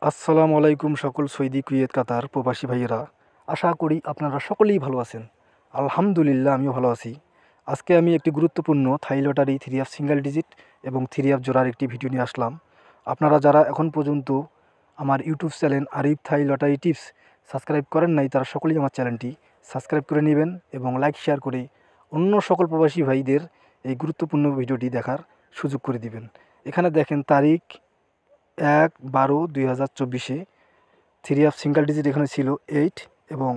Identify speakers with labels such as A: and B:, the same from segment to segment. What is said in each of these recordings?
A: আসসালামু আলাইকুম সকল সৌদি কুয়েত কাতার প্রবাসী ভাইয়েরা। আশা করি আপনারা সকলেই ভালো আছেন। আলহামদুলিল্লাহ আমিও ভালো আছি। আজকে আমি একটি গুরুত্বপূর্ণ থাই লটারি 3F সিঙ্গেল ডিজিট এবং 3F জোড়ার একটি ভিডিও নিয়ে আসলাম। আপনারা যারা এখন পর্যন্ত আমার ইউটিউব চ্যানেল আরিফ থাই লটারি টিপস সাবস্ক্রাইব করেন নাই তারা সকলেই আমার চ্যানেলটি সাবস্ক্রাইব করে নেবেন এবং লাইক শেয়ার করে অন্য সকল প্রবাসী ভাইদের এই গুরুত্বপূর্ণ ভিডিওটি দেখার সুযোগ করে দিবেন। এখানে দেখেন তারিখ 1/12/2024 3F সিঙ্গেল ডিজিট এখানে ছিল 8 এবং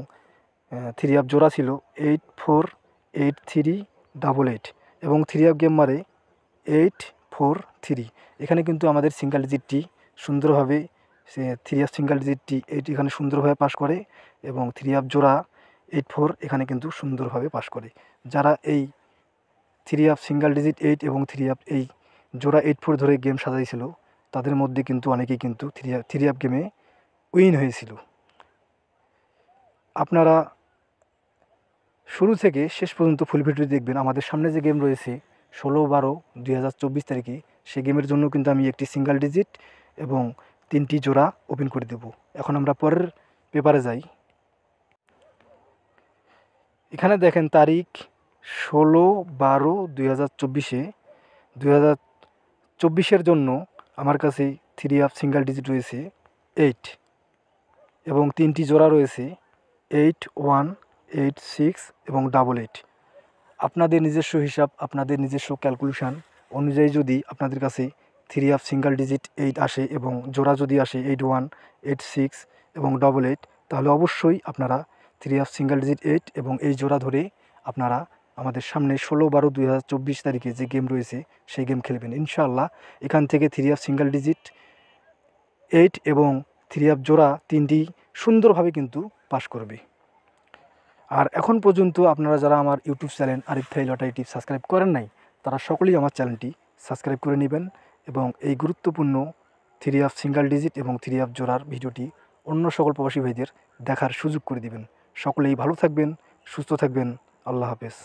A: 3F জোড়া ছিল 848388 এবং 3F গেম মারে 843। এখানে কিন্তু আমাদের সিঙ্গেল ডিজিটটি সুন্দরভাবে 3F সিঙ্গেল ডিজিটটি 8 এখানে সুন্দরভাবে পাস করে এবং 3F জোড়া 84 এখানে কিন্তু সুন্দরভাবে পাস করে। যারা এই 3F সিঙ্গেল ডিজিট 8 এবং 3F এই জোড়া 84 ধরে গেম সাজাইছিল তাদের মধ্যে কিন্তু অনেকেই কিন্তু 3F গেমে উইন হয়েছিল। আপনারা শুরু থেকে শেষ পর্যন্ত ফুল ভিডিও দেখবেন। আমাদের সামনে যে গেম রয়েছে 16/12/2024 তারিখে সেই গেমের জন্য কিন্তু আমি একটি সিঙ্গেল ডিজিট এবং 3টি জোড়া ওপেন করে দেব। এখন আমরা পরের পেপারে যাই। এখানে দেখেন তারিখ 16/12/2024 2024 জন্য আমার কাছে 3F সিঙ্গেল ডিজিট রয়েছে 8 এবং 3টি জোড়া রয়েছে 8 1 8 6 এবং 88। আপনাদের নিজস্ব হিসাব, আপনাদের নিজস্ব ক্যালকুলেশান অনুযায়ী যদি আপনাদের কাছে 3F সিঙ্গেল ডিজিট 8 আসে এবং জোড়া যদি আসে 8 1 8 6 এবং 88 তাহলে অবশ্যই আপনারা 3F সিঙ্গেল ডিজিট 8 এবং এই জোড়া ধরে আপনারা আমাদের সামনে 16/12/2024 তারিখে যে গেম রয়েছে সেই গেম খেলবেন ইনশাআল্লাহ। এখান থেকে 3F সিঙ্গেল ডিজিট 8 এবং 3F জোড়া 3টি সুন্দরভাবে কিন্তু পাস করবে। আর এখন পর্যন্ত আপনারা যারা আমার ইউটিউব চ্যানেল আরিফ থাই লটারি টিপস সাবস্ক্রাইব করেন নাই তারা সকলেই আমার চ্যানেলটি সাবস্ক্রাইব করে নেবেন এবং এই গুরুত্বপূর্ণ 3F সিঙ্গেল ডিজিট এবং 3F জোড়ার ভিডিওটি অন্য সকল প্রবাসী ভাইদের দেখার সুযোগ করে দিবেন। সকলেই ভালো থাকবেন, সুস্থ থাকবেন। আল্লাহ হাফেজ।